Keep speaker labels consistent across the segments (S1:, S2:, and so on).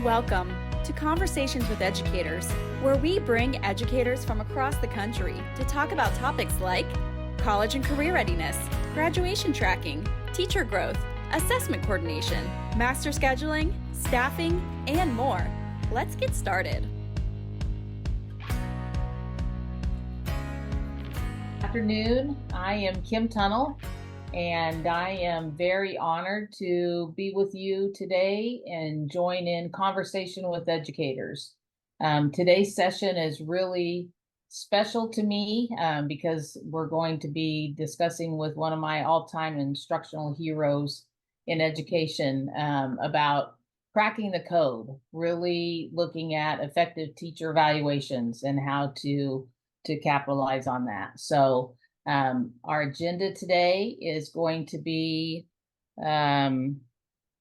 S1: Welcome to Conversations with Educators, where we bring educators from across the country to talk about topics like college and career readiness, graduation tracking, teacher growth, assessment coordination, master scheduling, staffing, and more. Let's get started.
S2: Afternoon. I am Kim Tunnell, and I am very honored to be with you today and join in conversation with educators. Today's session is really special to me because we're going to be discussing with one of my all-time instructional heroes in education about cracking the code, really looking at effective teacher evaluations and how to capitalize on that. So our agenda today is going to be, if I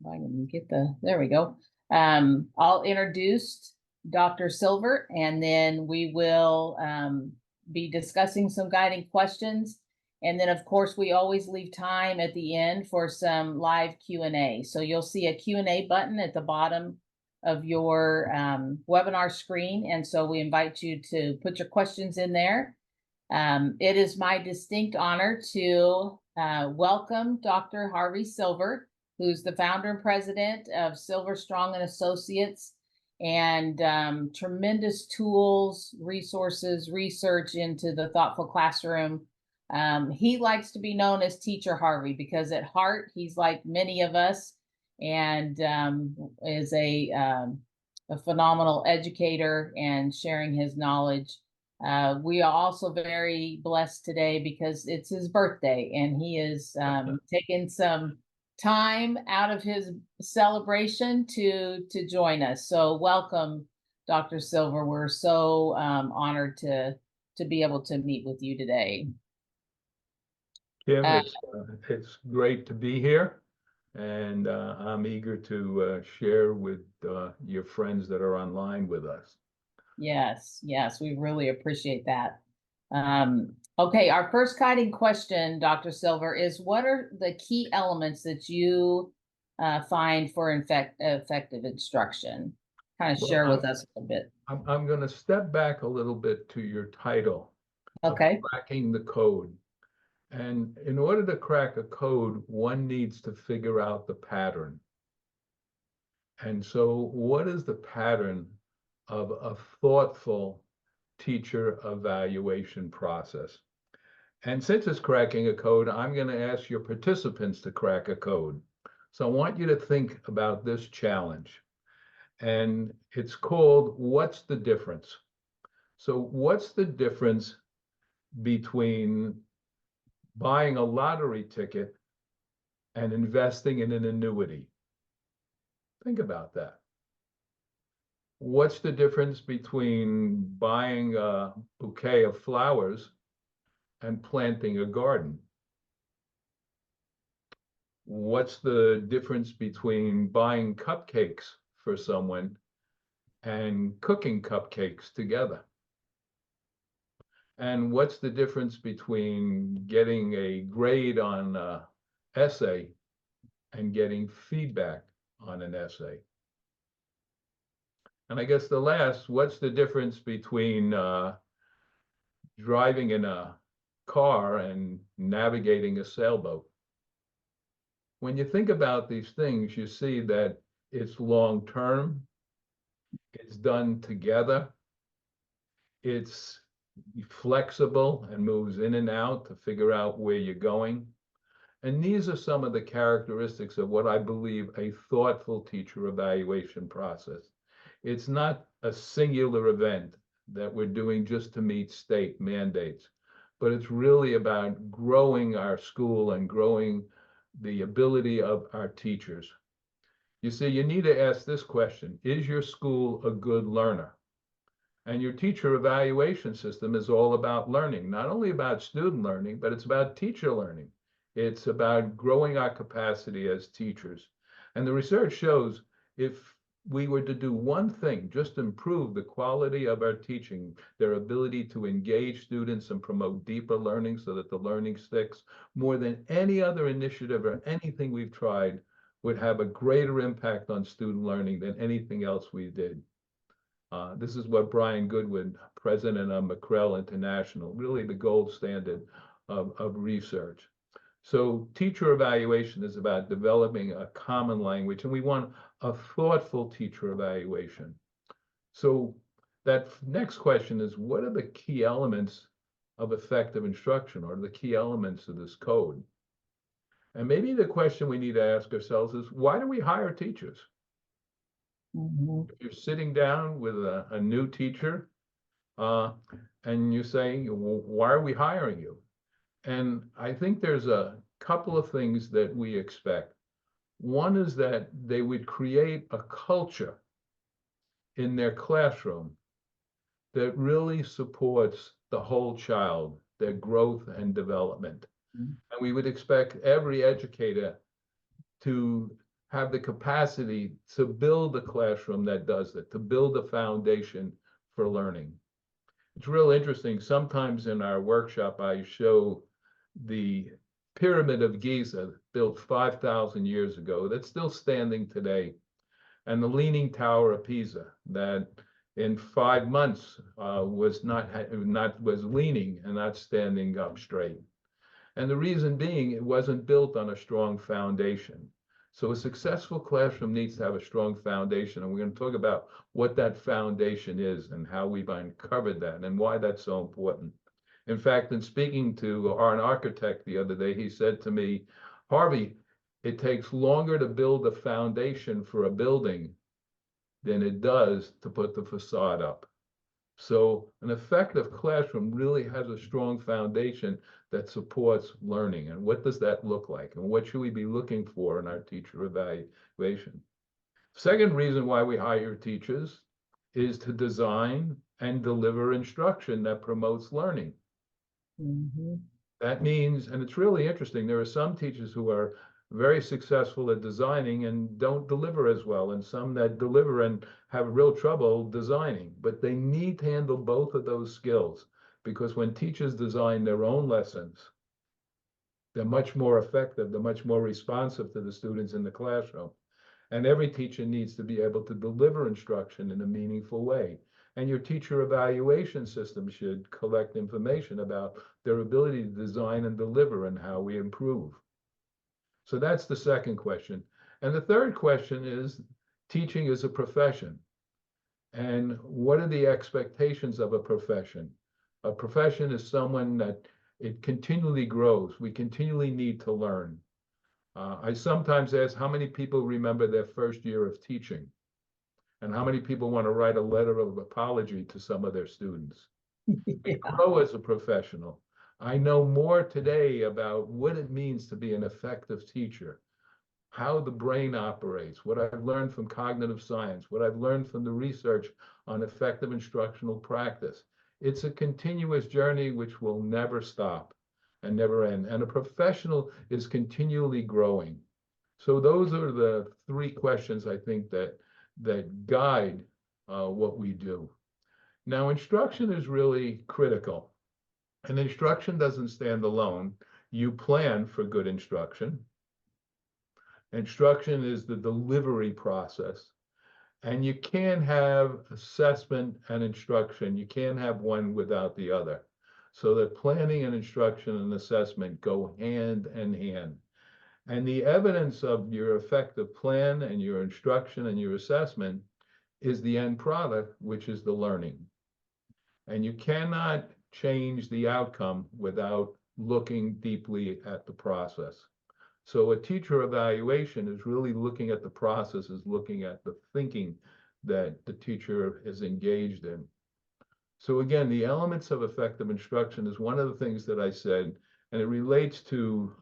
S2: can get there we go. I'll introduce Dr. Silver, and then we will be discussing some guiding questions. And then, of course, we always leave time at the end for some live Q&A. So you'll see a Q&A button at the bottom of your webinar screen. And so we invite you to put your questions in there. It is my distinct honor to welcome Dr. Harvey Silver, who's the founder and president of Silver Strong and Associates, and tremendous tools, resources, research into the thoughtful classroom. He likes to be known as Teacher Harvey because at heart, he's like many of us, and is a phenomenal educator and sharing his knowledge. We are also very blessed today because it's his birthday, and he is taking some time out of his celebration to join us. So welcome, Dr. Silver. We're so honored to be able to meet with you today.
S3: Kim, it's great to be here. And I'm eager to share with your friends that are online with us.
S2: Yes, we really appreciate that. Okay, our first guiding question, Dr. Silver, is what are the key elements that you find for effective instruction? Kind of share with us a bit.
S3: I'm going to step back a little bit to your title.
S2: Okay.
S3: Cracking the code. And in order to crack a code, one needs to figure out the pattern. And so what is the pattern of a thoughtful teacher evaluation process? And since it's cracking a code, I'm going to ask your participants to crack a code. So I want you to think about this challenge. And it's called, what's the difference? So what's the difference between buying a lottery ticket and investing in an annuity? Think about that. What's the difference between buying a bouquet of flowers and planting a garden? What's the difference between buying cupcakes for someone and cooking cupcakes together? And what's the difference between getting a grade on an essay and getting feedback on an essay? And I guess the last, what's the difference between driving in a car and navigating a sailboat? When you think about these things, you see that it's long-term, it's done together, it's flexible and moves in and out to figure out where you're going. And these are some of the characteristics of what I believe a thoughtful teacher evaluation process. It's not a singular event that we're doing just to meet state mandates, but it's really about growing our school and growing the ability of our teachers. You see, you need to ask this question: is your school a good learner? And your teacher evaluation system is all about learning, not only about student learning, but it's about teacher learning. It's about growing our capacity as teachers. And the research shows if we were to do one thing, just improve the quality of our teaching, their ability to engage students and promote deeper learning so that the learning sticks, more than any other initiative or anything we've tried, would have a greater impact on student learning than anything else we did. This is what Brian Goodwin, president of McCrell International, really the gold standard of research. So teacher evaluation is about developing a common language, and we want a thoughtful teacher evaluation. So that next question is, what are the key elements of effective instruction, or the key elements of this code? And maybe the question we need to ask ourselves is, why do we hire teachers? If you're sitting down with a new teacher and you say, well, why are we hiring you? And I think there's a couple of things that we expect. One is that they would create a culture in their classroom that really supports the whole child, their growth and development. And we would expect every educator to have the capacity to build a classroom that does that, to build a foundation for learning. It's real interesting. Sometimes in our workshop, I show the Pyramid of Giza, built 5,000 years ago, that's still standing today, and the Leaning Tower of Pisa, that in 5 months was leaning and not standing up straight. And the reason being, it wasn't built on a strong foundation. So a successful classroom needs to have a strong foundation, and we're going to talk about what that foundation is and how we've uncovered that and why that's so important. In fact, in speaking to an architect the other day, he said to me, Harvey, it takes longer to build a foundation for a building than it does to put the facade up. So an effective classroom really has a strong foundation that supports learning. And what does that look like? And what should we be looking for in our teacher evaluation? Second reason why we hire teachers is to design and deliver instruction that promotes learning. That means, and it's really interesting, there are some teachers who are very successful at designing and don't deliver as well, and some that deliver and have real trouble designing, but they need to handle both of those skills, because when teachers design their own lessons, they're much more effective, they're much more responsive to the students in the classroom. And every teacher needs to be able to deliver instruction in a meaningful way. And your teacher evaluation system should collect information about their ability to design and deliver and how we improve. So that's the second question. And the third question is, teaching is a profession. And what are the expectations of a profession? A profession is someone that it continually grows. We continually need to learn. I sometimes ask how many people remember their first year of teaching, and how many people want to write a letter of apology to some of their students. I grow as a professional. I know more today about what it means to be an effective teacher, how the brain operates, what I've learned from cognitive science, what I've learned from the research on effective instructional practice. It's a continuous journey which will never stop and never end. And a professional is continually growing. So those are the three questions I think that guide what we do. Now, instruction is really critical. And instruction doesn't stand alone. You plan for good instruction. Instruction is the delivery process. And you can't have assessment and instruction. You can't have one without the other. So that planning and instruction and assessment go hand in hand. And the evidence of your effective plan and your instruction and your assessment is the end product, which is the learning. And you cannot change the outcome without looking deeply at the process. So a teacher evaluation is really looking at the process, is looking at the thinking that the teacher is engaged in. So again, the elements of effective instruction is one of the things that I said, and it relates to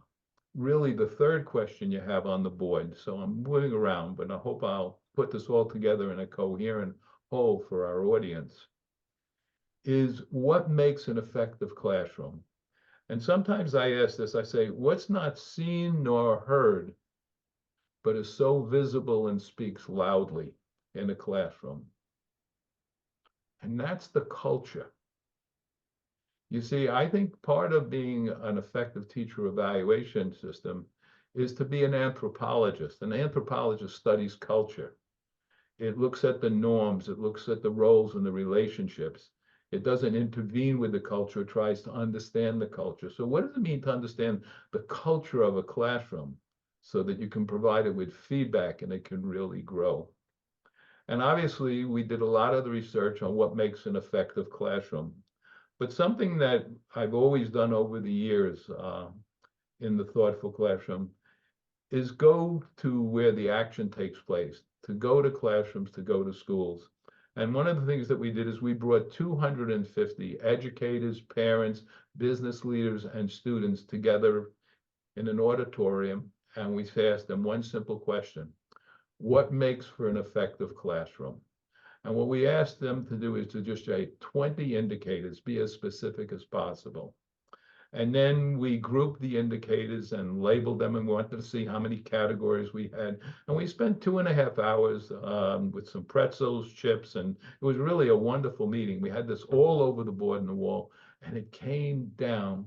S3: really the third question you have on the board. So I'm moving around, but I hope I'll put this all together in a coherent whole for our audience, is what makes an effective classroom? And sometimes I ask this, I say, what's not seen nor heard, but is so visible and speaks loudly in a classroom? And that's the culture. You see, I think part of being an effective teacher evaluation system is to be an anthropologist. An anthropologist studies culture. It looks at the norms, it looks at the roles and the relationships. It doesn't intervene with the culture, it tries to understand the culture. So what does it mean to understand the culture of a classroom so that you can provide it with feedback and it can really grow? And obviously, we did a lot of the research on what makes an effective classroom. But something that I've always done over the years in the thoughtful classroom is go to where the action takes place, to go to classrooms, to go to schools. And one of the things that we did is we brought 250 educators, parents, business leaders, and students together in an auditorium, and we asked them one simple question: what makes for an effective classroom? And what we asked them to do is to just say 20 indicators, be as specific as possible. And then we grouped the indicators and labeled them, and we wanted to see how many categories we had. And we spent 2.5 hours with some pretzels, chips, and it was really a wonderful meeting. We had this all over the board and the wall, and it came down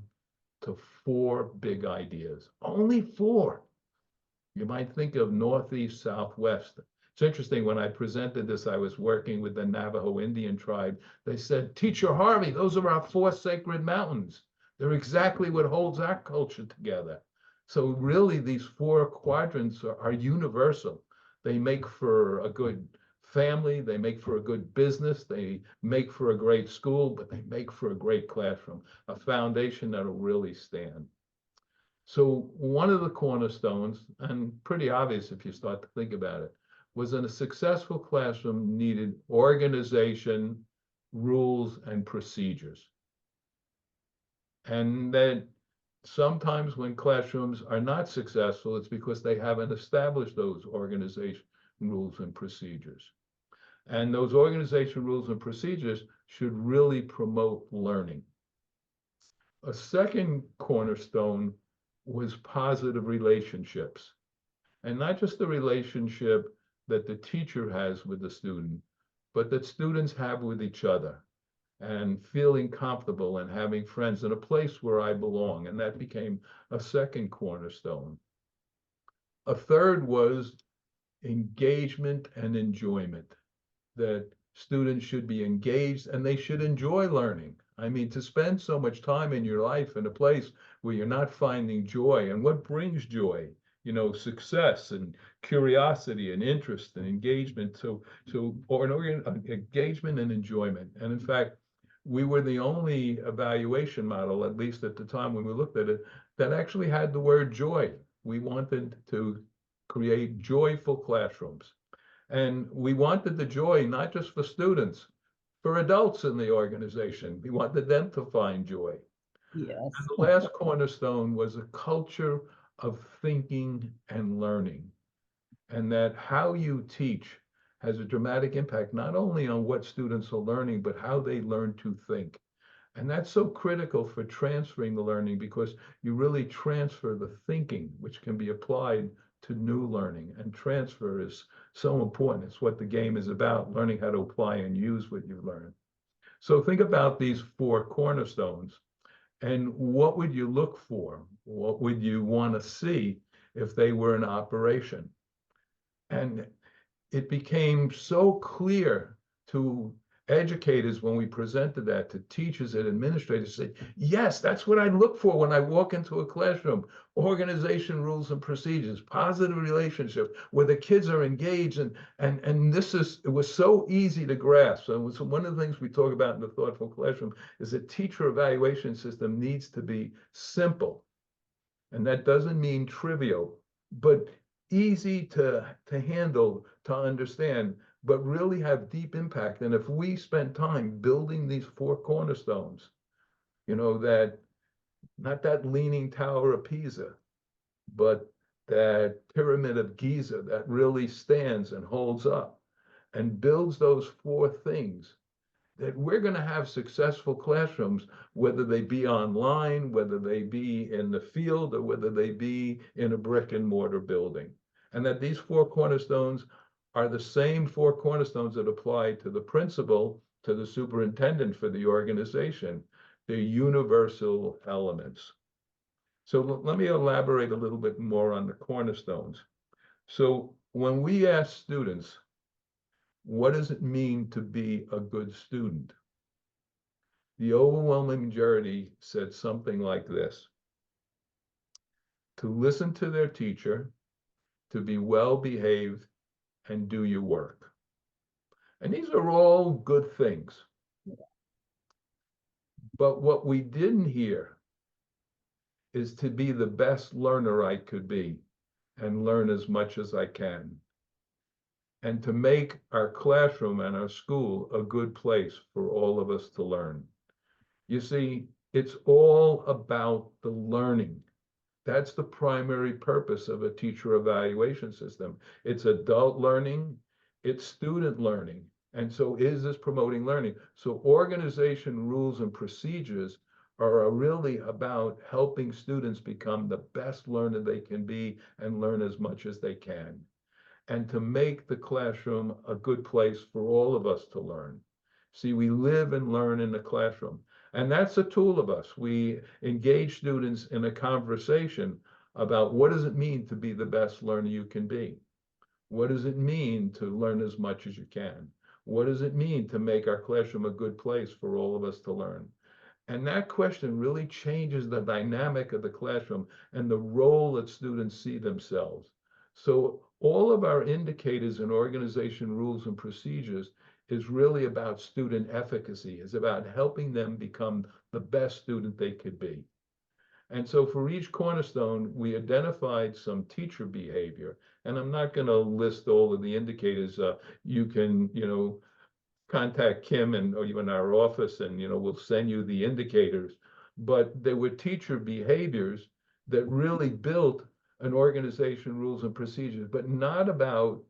S3: to 4 big ideas. Only 4. You might think of Northeast, Southwest. It's interesting, when I presented this, I was working with the Navajo Indian tribe. They said, Teacher Harvey, those are our 4 sacred mountains. They're exactly what holds our culture together. So really, these 4 quadrants are universal. They make for a good family, they make for a good business, they make for a great school, but they make for a great classroom, a foundation that'll really stand. So one of the cornerstones, and pretty obvious if you start to think about it, was in a successful classroom needed organization, rules, and procedures. And that sometimes when classrooms are not successful, it's because they haven't established those organization rules and procedures. And those organization rules and procedures should really promote learning. A second cornerstone was positive relationships. And not just the relationship that the teacher has with the student, but that students have with each other, and feeling comfortable and having friends in a place where I belong. And that became a second cornerstone. A third was engagement and enjoyment, that students should be engaged and they should enjoy learning. I mean, to spend so much time in your life in a place where you're not finding joy, and what brings joy? You know, success and curiosity and interest and engagement. Engagement and enjoyment. And in fact, we were the only evaluation model, at least at the time when we looked at it, that actually had the word joy. We wanted to create joyful classrooms. And we wanted the joy not just for students, for adults in the organization. We wanted them to find joy.
S2: Yes.
S3: And the last cornerstone was a culture of thinking and learning. And that how you teach has a dramatic impact, not only on what students are learning, but how they learn to think. And that's so critical for transferring the learning, because you really transfer the thinking, which can be applied to new learning. And transfer is so important. It's what the game is about, learning how to apply and use what you've learned. So think about these 4 cornerstones, and what would you look for? What would you want to see if they were in operation? And it became so clear to educators when we presented that to teachers and administrators, say, yes, that's what I look for when I walk into a classroom: organization, rules, and procedures, positive relationship where the kids are engaged. And it was so easy to grasp. So it was one of the things we talk about in the thoughtful classroom is a teacher evaluation system needs to be simple. And that doesn't mean trivial, but easy to handle, to understand, but really have deep impact. And if we spend time building these 4 cornerstones, you know, that not that leaning tower of Pisa, but that pyramid of Giza that really stands and holds up and builds those 4 things, that we're going to have successful classrooms, whether they be online, whether they be in the field, or whether they be in a brick and mortar building. And that these 4 cornerstones are the same 4 cornerstones that apply to the principal, to the superintendent for the organization. They're universal elements. So let me elaborate a little bit more on the cornerstones. So when we ask students, what does it mean to be a good student? The overwhelming majority said something like this: to listen to their teacher, to be well behaved, and do your work. And these are all good things. But what we didn't hear is to be the best learner I could be and learn as much as I can, and to make our classroom and our school a good place for all of us to learn. You see, it's all about the learning. That's the primary purpose of a teacher evaluation system. It's adult learning, it's student learning. And so is this promoting learning? So organization rules and procedures are really about helping students become the best learner they can be and learn as much as they can, and to make the classroom a good place for all of us to learn. See, we live and learn in the classroom, and that's a tool of us. We engage students in a conversation about what does it mean to be the best learner you can be? What does it mean to learn as much as you can? What does it mean to make our classroom a good place for all of us to learn? And that question really changes the dynamic of the classroom and the role that students see themselves. So all of our indicators and organization rules and procedures is really about student efficacy, is about helping them become the best student they could be. And so for each cornerstone, we identified some teacher behavior. And I'm not going to list all of the indicators. You can, contact Kim and or you in our office, and we'll send you the indicators. But there were teacher behaviors that really built an organization, rules and procedures, but not about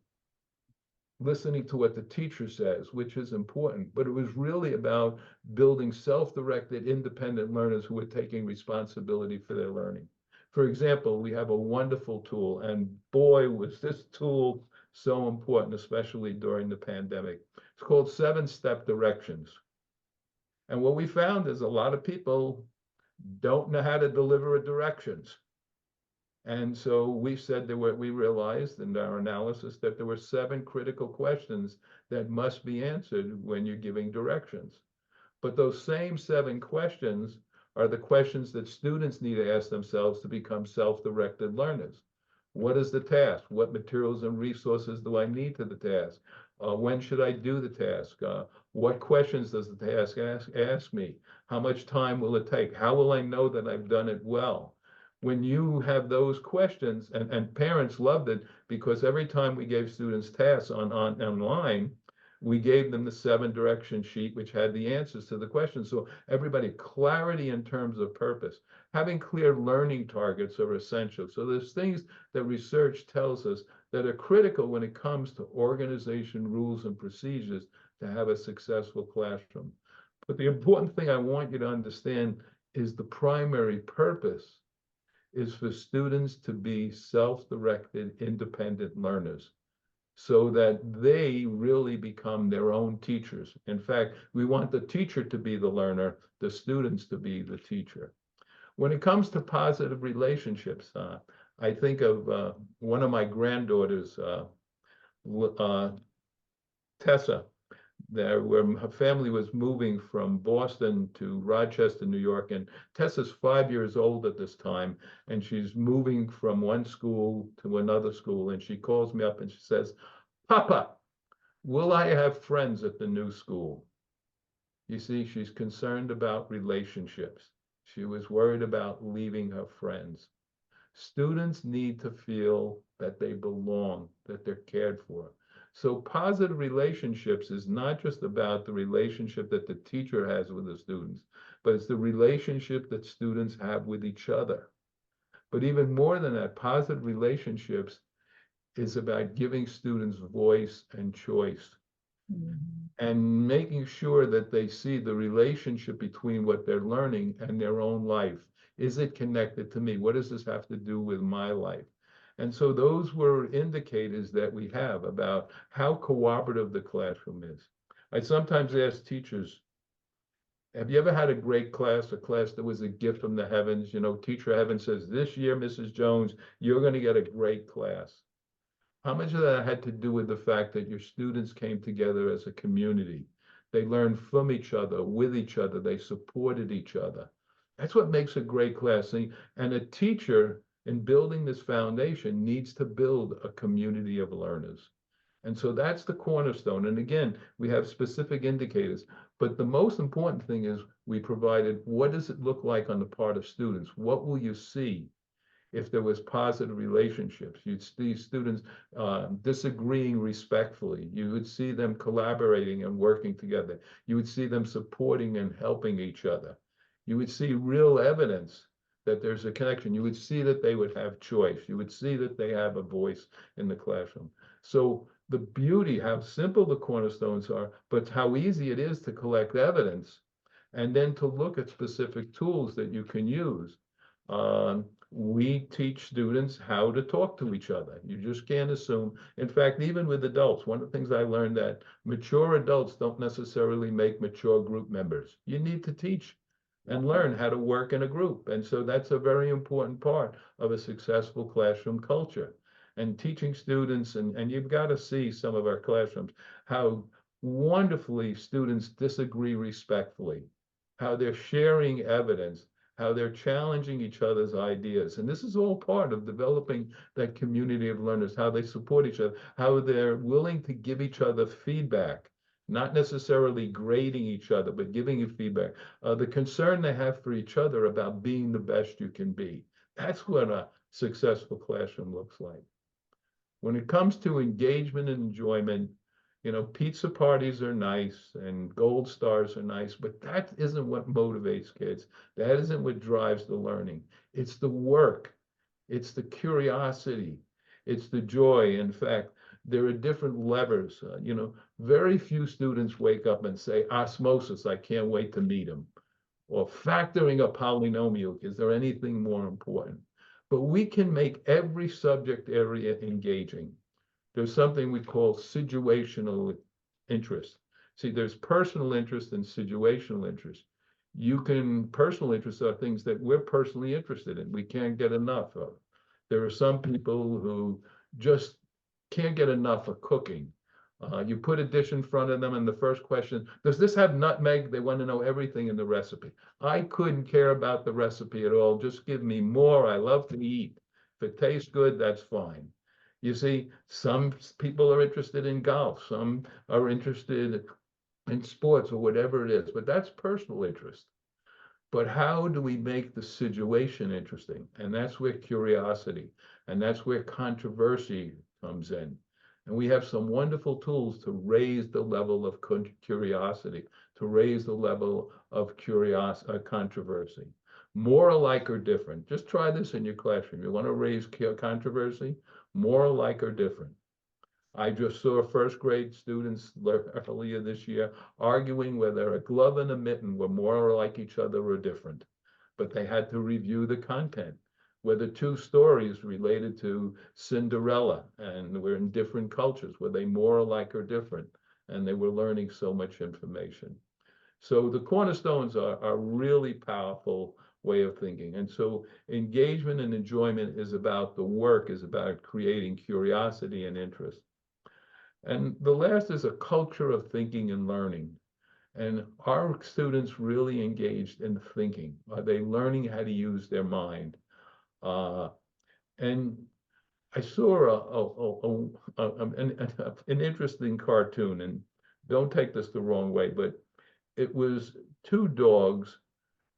S3: listening to what the teacher says, which is important, but it was really about building self-directed, independent learners who were taking responsibility for their learning. For example, we have a wonderful tool, and boy, was this tool so important, especially during the pandemic. It's called 7-Step Directions. And what we found is a lot of people don't know how to deliver directions. And so we said we realized in our analysis that there were 7 critical questions that must be answered when you're giving directions. But those same 7 questions are the questions that students need to ask themselves to become self-directed learners. What is the task? What materials and resources do I need to the task? When should I do the task? What questions does the task ask me? How much time will it take? How will I know that I've done it well? When you have those questions, and parents loved it, because every time we gave students tasks online, we gave them the 7 direction sheet, which had the answers to the questions. So everybody, clarity in terms of purpose. Having clear learning targets are essential. So there's things that research tells us that are critical when it comes to organization, rules, and procedures to have a successful classroom. But the important thing I want you to understand is the primary purpose is for students to be self-directed, independent learners, so that they really become their own teachers. In fact, we want the teacher to be the learner, the students to be the teacher. When it comes to positive relationships, I think of one of my granddaughters, Tessa, there where her family was moving from Boston to Rochester, New York. And Tessa's 5 years old at this time, and she's moving from one school to another school. And she calls me up and she says, "Papa, will I have friends at the new school?" You see, she's concerned about relationships. She was worried about leaving her friends. Students need to feel that they belong, that they're cared for. So positive relationships is not just about the relationship that the teacher has with the students, but it's the relationship that students have with each other. But even more than that, positive relationships is about giving students voice and choice. And making sure that they see the relationship between what they're learning and their own life. Is it connected to me? What does this have to do with my life? And so those were indicators that we have about how cooperative the classroom is. I sometimes ask teachers, Have you ever had a great class, a class that was a gift from the heavens? You know, teacher heaven says, this year, Mrs. Jones, you're going to get a great class. How much of that had to do with the fact that your students came together as a community? They learned from each other, with each other, they supported each other. That's what makes a great class. And a teacher, in building this foundation, needs to build a community of learners. And so that's the cornerstone. And again, we have specific indicators. But the most important thing is we provided, what does it look like on the part of students? What will you see if there was positive relationships? You'd see students disagreeing respectfully. You would see them collaborating and working together. You would see them supporting and helping each other. You would see real evidence that there's a connection. You would see that they would have choice. You would see that they have a voice in the classroom. So the beauty, how simple the cornerstones are, but how easy it is to collect evidence and then to look at specific tools that you can use. We teach students how to talk to each other. You just can't assume. In fact, even with adults, one of the things I learned that mature adults don't necessarily make mature group members. You need to teach and learn how to work in a group. And so that's a very important part of a successful classroom culture. And teaching students, and you've got to see some of our classrooms, how wonderfully students disagree respectfully, how they're sharing evidence, how they're challenging each other's ideas. And this is all part of developing that community of learners, how they support each other, how they're willing to give each other feedback, not necessarily grading each other, but giving you feedback. The concern they have for each other about being the best you can be. That's what a successful classroom looks like. When it comes to engagement and enjoyment, you know, pizza parties are nice and gold stars are nice, but that isn't what motivates kids. That isn't what drives the learning. It's the work, it's the curiosity, it's the joy. In fact, there are different levers. You know, very few students wake up and say, osmosis, I can't wait to meet him. Or factoring a polynomial, is there anything more important? But we can make every subject area engaging. There's something we call situational interest. See, there's personal interest and situational interest. Personal interests are things that we're personally interested in. We can't get enough of. There are some people who just can't get enough of cooking. You put a dish in front of them, and the first question, does this have nutmeg? They want to know everything in the recipe. I couldn't care about the recipe at all. Just give me more. I love to eat. If it tastes good, that's fine. You see, some people are interested in golf, some are interested in sports or whatever it is, but that's personal interest. But how do we make the situation interesting? And that's where curiosity, and that's where controversy comes in. And we have some wonderful tools to raise the level of curiosity, to raise the level of controversy. More alike or different. Just try this in your classroom. You want to raise controversy? More alike or different. I just saw first grade students earlier this year arguing whether a glove and a mitten were more like each other or different. But they had to review the content. Whether two stories related to Cinderella and were in different cultures, were they more alike or different? And they were learning so much information. So the cornerstones are really powerful way of thinking. And so engagement and enjoyment is about the work, is about creating curiosity and interest. And the last is a culture of thinking and learning. And are students really engaged in thinking? Are they learning how to use their mind? And I saw an interesting cartoon, and don't take this the wrong way, but it was two dogs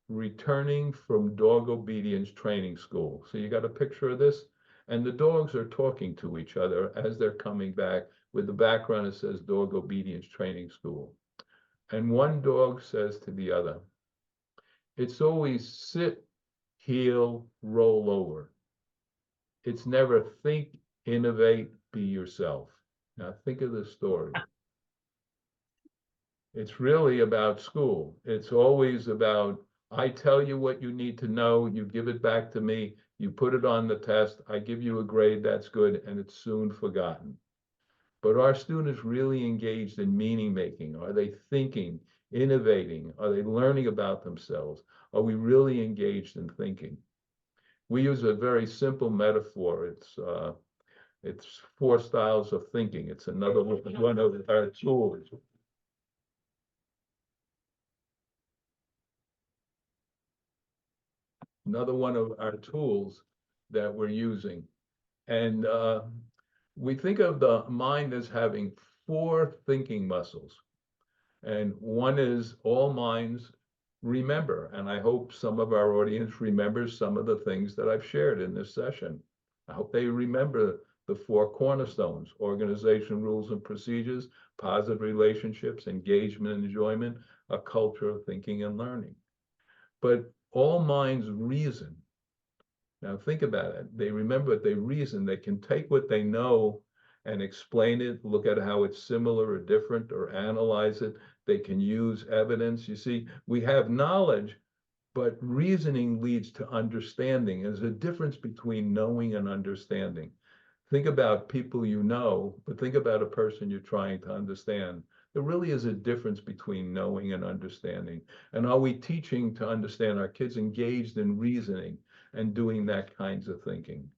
S3: returning from dog obedience training school. So you got a picture of this? And the dogs are talking to each other as they're coming back. With the background, it says dog obedience training school. And one dog says to the other, it's always sit, heel, roll over. It's never think, innovate, be yourself. Now think of this story. It's really about school. It's always about, I tell you what you need to know, you give it back to me, you put it on the test, I give you a grade, that's good, and it's soon forgotten. But are students really engaged in meaning making? Are they thinking, innovating? Are they learning about themselves? Are we really engaged in thinking? We use a very simple metaphor. It's 4 styles of thinking. It's another one of our tools. Another one of our tools that we're using. And we think of the mind as having 4 thinking muscles. And one is all minds remember. And I hope some of our audience remembers some of the things that I've shared in this session. I hope they remember the 4 cornerstones: organization, rules and procedures, positive relationships, engagement and enjoyment, a culture of thinking and learning. But all minds reason. Now think about it. They remember it, they reason, they can take what they know and explain it, look at how it's similar or different, or analyze it. They can use evidence. You see, we have knowledge, but reasoning leads to understanding. There's a difference between knowing and understanding. Think about people you know, but think about a person you're trying to understand. There really is a difference between knowing and understanding. And are we teaching to understand our kids engaged in reasoning and doing that kinds of thinking?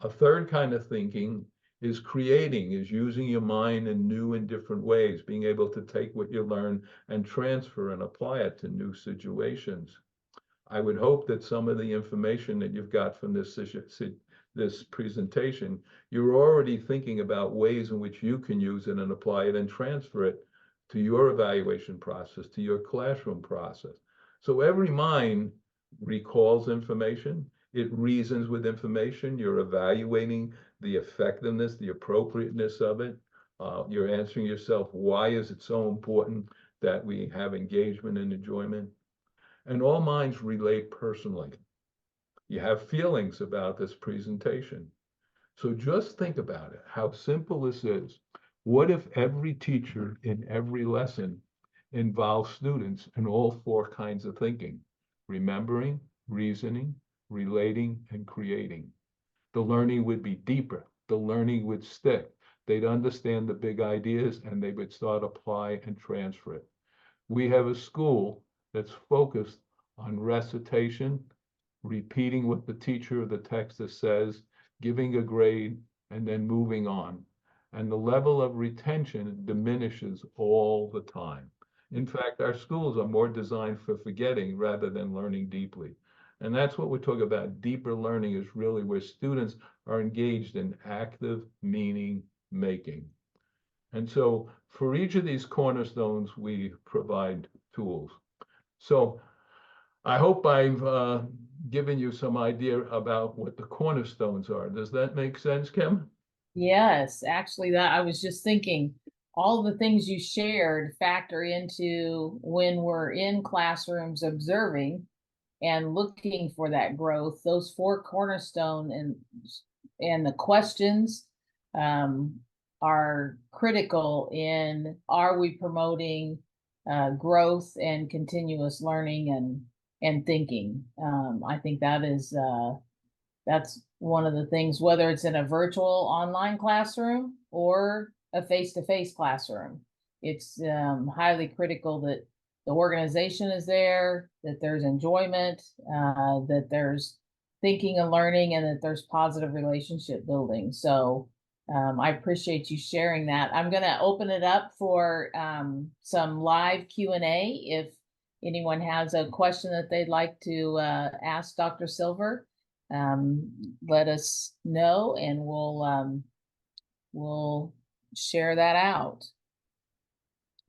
S3: A third kind of thinking is creating, is using your mind in new and different ways, being able to take what you learn and transfer and apply it to new situations. I would hope that some of the information that you've got from this presentation, you're already thinking about ways in which you can use it and apply it and transfer it to your evaluation process, to your classroom process. So every mind recalls information, it reasons with information, you're evaluating the effectiveness, the appropriateness of it. You're answering yourself, why is it so important that we have engagement and enjoyment? And all minds relate personally. You have feelings about this presentation. So just think about it, how simple this is. What if every teacher in every lesson involves students in all 4 kinds of thinking: remembering, reasoning, relating, and creating? The learning would be deeper. The learning would stick. They'd understand the big ideas and they would start apply and transfer it. We have a school that's focused on recitation, repeating what the teacher or the text says, giving a grade, and then moving on. And the level of retention diminishes all the time. In fact, our schools are more designed for forgetting rather than learning deeply. And that's what we talk about. Deeper learning is really where students are engaged in active meaning making. And so for each of these cornerstones, we provide tools. So I hope I've given you some idea about what the cornerstones are. Does that make sense, Kim?
S2: Yes, actually, that I was just thinking all the things you shared factor into when we're in classrooms observing and looking for that growth. Those 4 cornerstone and the questions are critical in, are we promoting growth and continuous learning and thinking? I think that's one of the things, whether it's in a virtual online classroom or a face-to-face classroom. It's highly critical that the organization is there, that there's enjoyment, that there's thinking and learning, and that there's positive relationship building. So I appreciate you sharing that. I'm going to open it up for some live Q&A. If anyone has a question that they'd like to ask Dr. Silver, let us know and we'll share that out.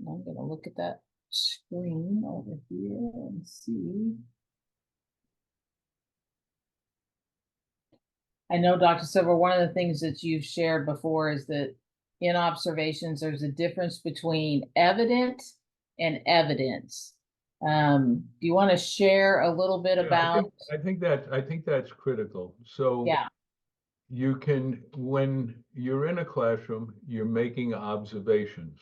S2: I'm going to look at that screen over here and see. I know, Dr. Silver, one of the things that you've shared before is that in observations, there's a difference between evident and evidence. Do you want to share a little bit about?
S3: I think that's critical. So
S2: Yeah.
S3: you can, when you're in a classroom, you're making observations.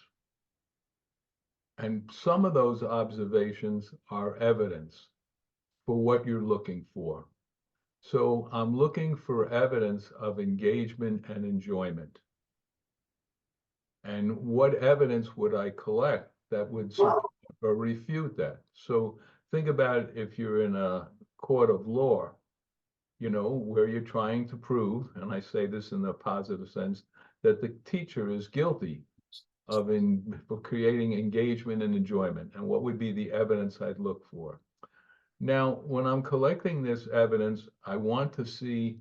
S3: And some of those observations are evidence for what you're looking for. So I'm looking for evidence of engagement and enjoyment. And what evidence would I collect that would support or refute that? So think about if you're in a court of law, where you're trying to prove, and I say this in a positive sense, that the teacher is guilty for creating engagement and enjoyment. And what would be the evidence I'd look for? Now, when I'm collecting this evidence, I want to see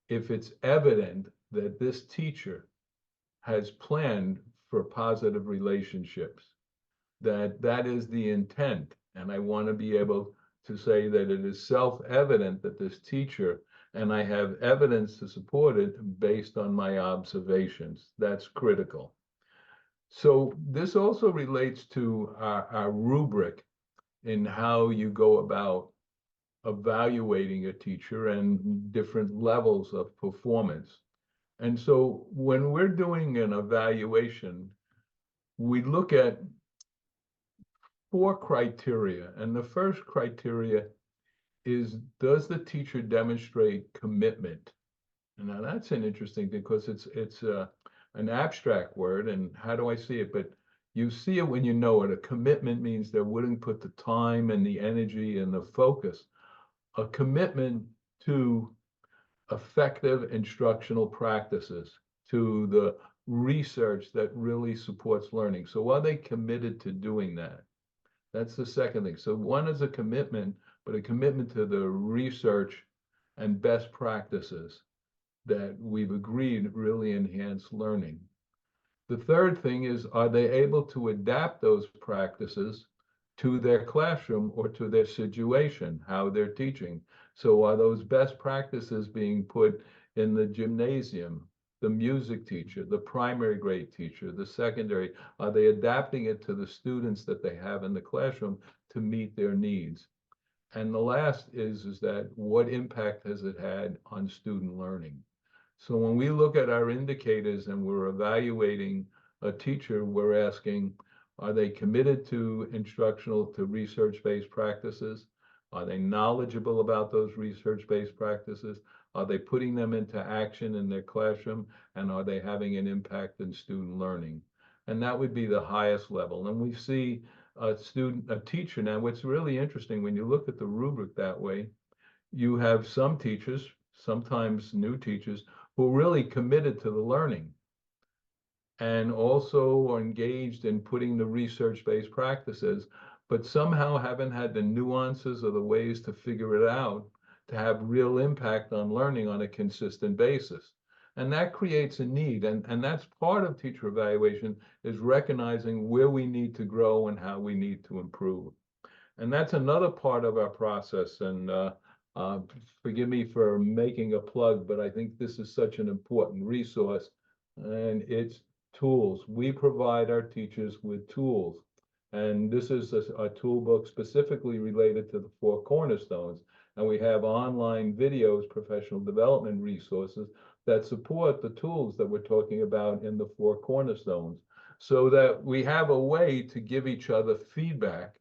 S3: if it's evident that this teacher has planned for positive relationships, that is the intent. And I want to be able to say that it is self-evident that this teacher, and I have evidence to support it based on my observations. That's critical. So this also relates to our rubric in how you go about evaluating a teacher and different levels of performance. And so when we're doing an evaluation, we look at 4 criteria. And the first criteria is, does the teacher demonstrate commitment? And now that's an interesting thing, because it's an abstract word, and how do I see it? But you see it when you know it. A commitment means they're willing to put the time and the energy and the focus. A commitment to effective instructional practices, to the research that really supports learning. So are they committed to doing that? That's the second thing. So one is a commitment, but a commitment to the research and best practices that we've agreed really enhance learning. The third thing is, are they able to adapt those practices to their classroom or to their situation, how they're teaching? So are those best practices being put in the gymnasium, the music teacher, the primary grade teacher, the secondary? Are they adapting it to the students that they have in the classroom to meet their needs? And the last is that what impact has it had on student learning? So when we look at our indicators and we're evaluating a teacher, we're asking, are they committed to research-based practices? Are they knowledgeable about those research-based practices? Are they putting them into action in their classroom? And are they having an impact in student learning? And that would be the highest level. And we see a teacher now, what's really interesting, when you look at the rubric that way, you have some teachers, sometimes new teachers, who are really committed to the learning and also are engaged in putting the research-based practices, but somehow haven't had the nuances or the ways to figure it out to have real impact on learning on a consistent basis. And that creates a need. And that's part of teacher evaluation, is recognizing where we need to grow and how we need to improve. And that's another part of our process. And forgive me for making a plug, but I think this is such an important resource, and it's tools. We provide our teachers with tools. And this is a tool book specifically related to the 4 cornerstones. And we have online videos, professional development resources that support the tools that we're talking about in the 4 cornerstones, so that we have a way to give each other feedback.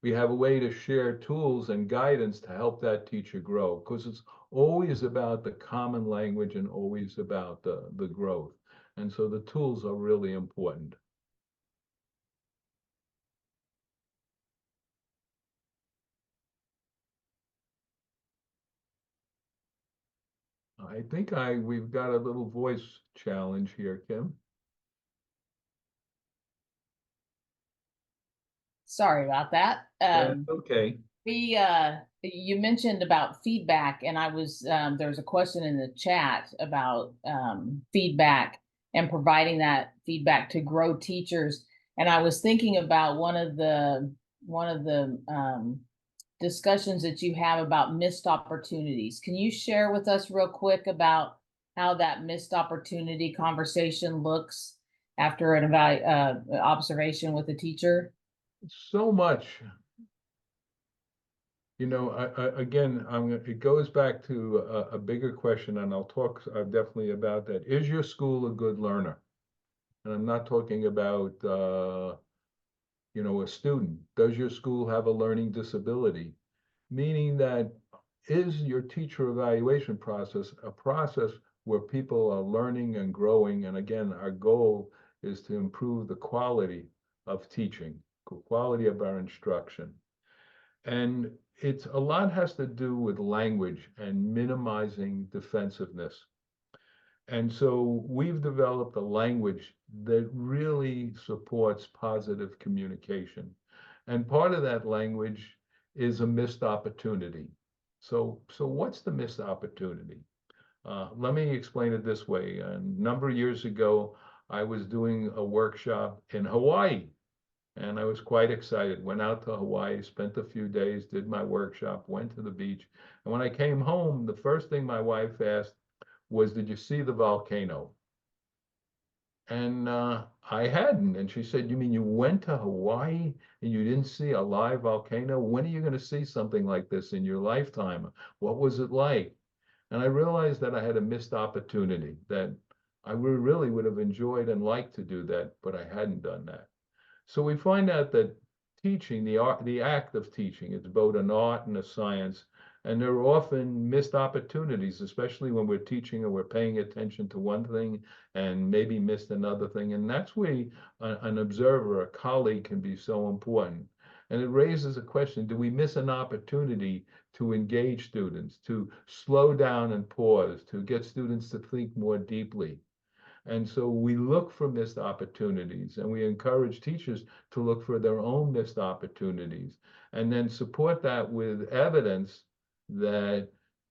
S3: We have a way to share tools and guidance to help that teacher grow, because it's always about the common language and always about the growth. And so the tools are really important. I think we've got a little voice challenge here, Kim.
S2: Sorry about that.
S3: Okay.
S2: You mentioned about feedback, and there was a question in the chat about feedback and providing that feedback to grow teachers. And I was thinking about one of the discussions that you have about missed opportunities. Can you share with us real quick about how that missed opportunity conversation looks after an observation with a teacher?
S3: So much. Again, it goes back to a bigger question, and I'll talk definitely about that. Is your school a good learner? And I'm not talking about, a student. Does your school have a learning disability? Meaning that, is your teacher evaluation process a process where people are learning and growing? And again, our goal is to improve the quality of teaching, quality of our instruction. And it's a lot has to do with language and minimizing defensiveness. And so we've developed a language that really supports positive communication. And part of that language is a missed opportunity. So what's the missed opportunity? Let me explain it this way. A number of years ago, I was doing a workshop in Hawaii, and I was quite excited. Went out to Hawaii, spent a few days, did my workshop, went to the beach. And when I came home, the first thing my wife asked was, "Did you see the volcano?" And I hadn't. And she said, "You mean you went to Hawaii and you didn't see a live volcano? When are you going to see something like this in your lifetime? What was it like?" And I realized that I had a missed opportunity, that I really would have enjoyed and liked to do that, but I hadn't done that. So we find out that teaching, the act of teaching, it's both an art and a science. And there are often missed opportunities, especially when we're teaching and we're paying attention to one thing and maybe missed another thing. And that's where an observer, a colleague can be so important. And it raises a question, do we miss an opportunity to engage students, to slow down and pause, to get students to think more deeply? And so we look for missed opportunities, and we encourage teachers to look for their own missed opportunities, and then support that with evidence that,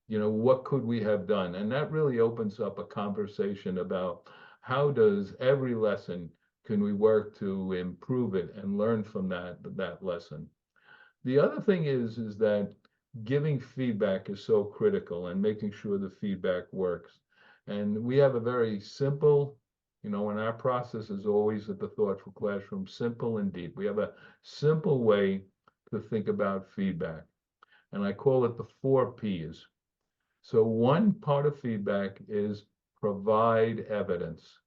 S3: what could we have done? And that really opens up a conversation about how does every lesson, can we work to improve it and learn from that lesson? The other thing is that giving feedback is so critical, and making sure the feedback works. And we have a very simple, and our process is always at the Thoughtful Classroom, simple and deep. We have a simple way to think about feedback, and I call it the 4 Ps. So one part of feedback is provide evidence.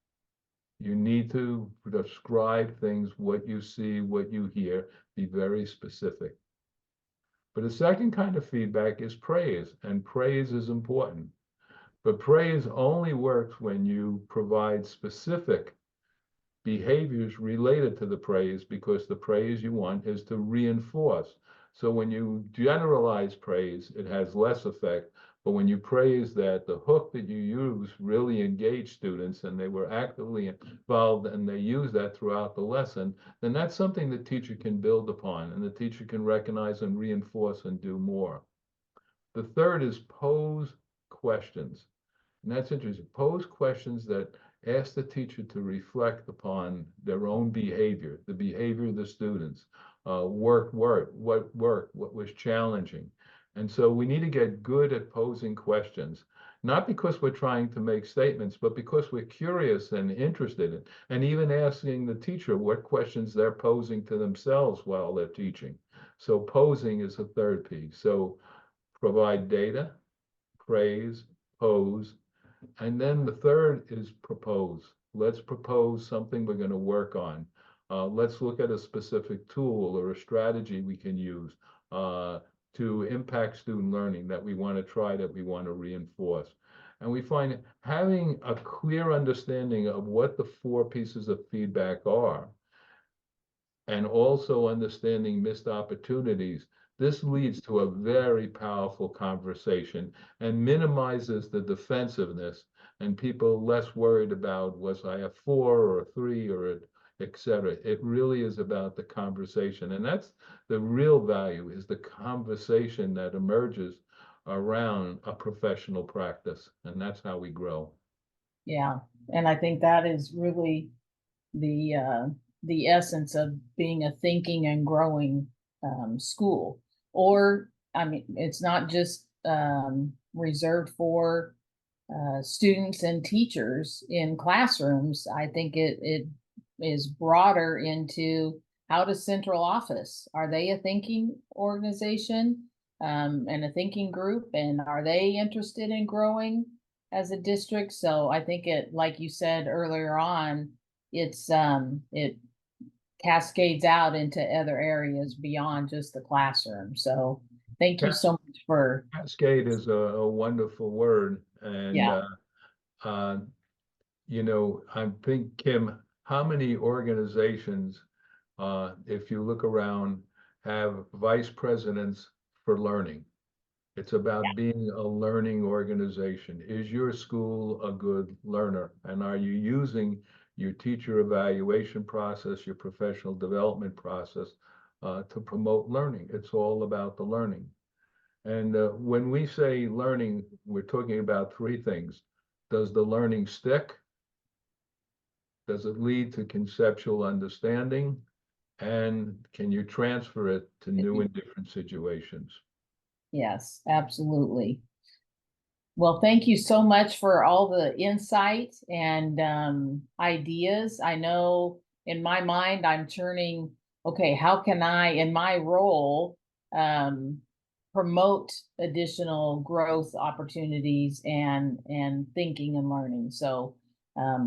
S3: You need to describe things, what you see, what you hear, be very specific. But the second kind of feedback is praise, and praise is important. But praise only works when you provide specific behaviors related to the praise, because the praise you want is to reinforce. So when you generalize praise, it has less effect. But when you praise that the hook that you use really engaged students and they were actively involved and they use that throughout the lesson, then that's something the teacher can build upon, and the teacher can recognize and reinforce and do more. The third is pose questions. And that's interesting. Pose questions that ask the teacher to reflect upon their own behavior, the behavior of the students, what worked, what was challenging. And so we need to get good at posing questions, not because we're trying to make statements, but because we're curious and interested in, and even asking the teacher what questions they're posing to themselves while they're teaching. So posing is a third P. So provide data, praise, pose, and then the third is propose. Let's propose something we're going to work on. Let's look at a specific tool or a strategy we can use to impact student learning that we want to try, that we want to reinforce. And we find having a clear understanding of what the 4 pieces of feedback are, and also understanding missed opportunities, this leads to a very powerful conversation and minimizes the defensiveness, and people less worried about, was I a 4 or a 3 or et cetera. It really is about the conversation. And that's the real value, is the conversation that emerges around a professional practice. And that's how we grow.
S2: Yeah, and I think that is really the essence of being a thinking and growing school. Or, I mean, it's not just reserved for students and teachers in classrooms. I think it is broader into, how does central office, are they a thinking organization and a thinking group, and are they interested in growing as a district? So I think it, like you said earlier on, it cascades out into other areas beyond just the classroom. So thank you so much for.
S3: Cascade is a wonderful word. And
S2: Yeah.
S3: I think, Kim, how many organizations, if you look around, have vice presidents for learning? It's about being a learning organization. Is your school a good learner? And are you using your teacher evaluation process, your professional development process to promote learning? It's all about the learning. And when we say learning, we're talking about three things. Does the learning stick? Does it lead to conceptual understanding? And can you transfer it to new and different situations?
S2: Yes, absolutely. Well, thank you so much for all the insight and ideas. I know in my mind, I'm turning, okay, how can I, in my role, promote additional growth opportunities and thinking and learning. So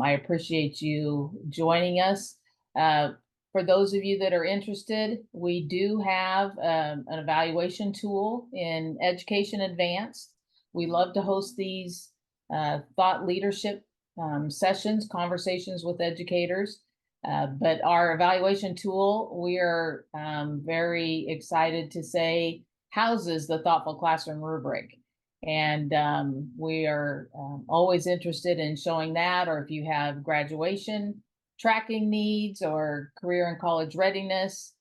S2: I appreciate you joining us. For those of you that are interested, we do have an evaluation tool in Education Advanced. We love to host these thought leadership sessions, conversations with educators. But our evaluation tool, we are very excited to say, houses the Thoughtful Classroom rubric. And we are always interested in showing that, or if you have graduation tracking needs or career and college readiness,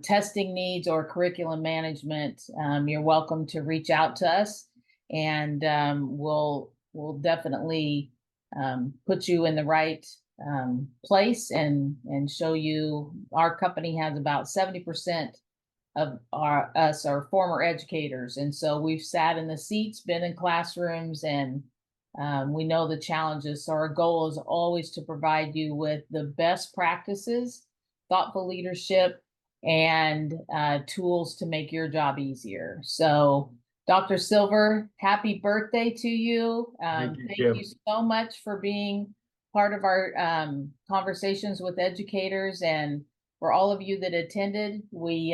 S2: testing needs or curriculum management, you're welcome to reach out to us, and we'll definitely put you in the right place and show you. Our company has about 70% of us are former educators, and so we've sat in the seats, been in classrooms, and we know the challenges. So our goal is always to provide you with the best practices, thoughtful leadership, and tools to make your job easier. So Dr. Silver, happy birthday to you. Thank you so much for being part of our conversations with educators, and for all of you that attended, we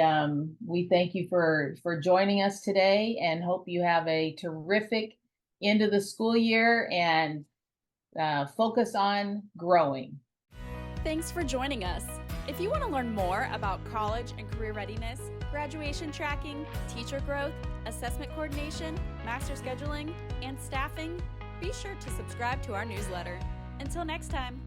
S2: thank you for joining us today, and hope you have a terrific end of the school year, and focus on growing.
S1: Thanks for joining us. If you want to learn more about college and career readiness, graduation tracking, teacher growth, assessment coordination, master scheduling, and staffing, be sure to subscribe to our newsletter. Until next time.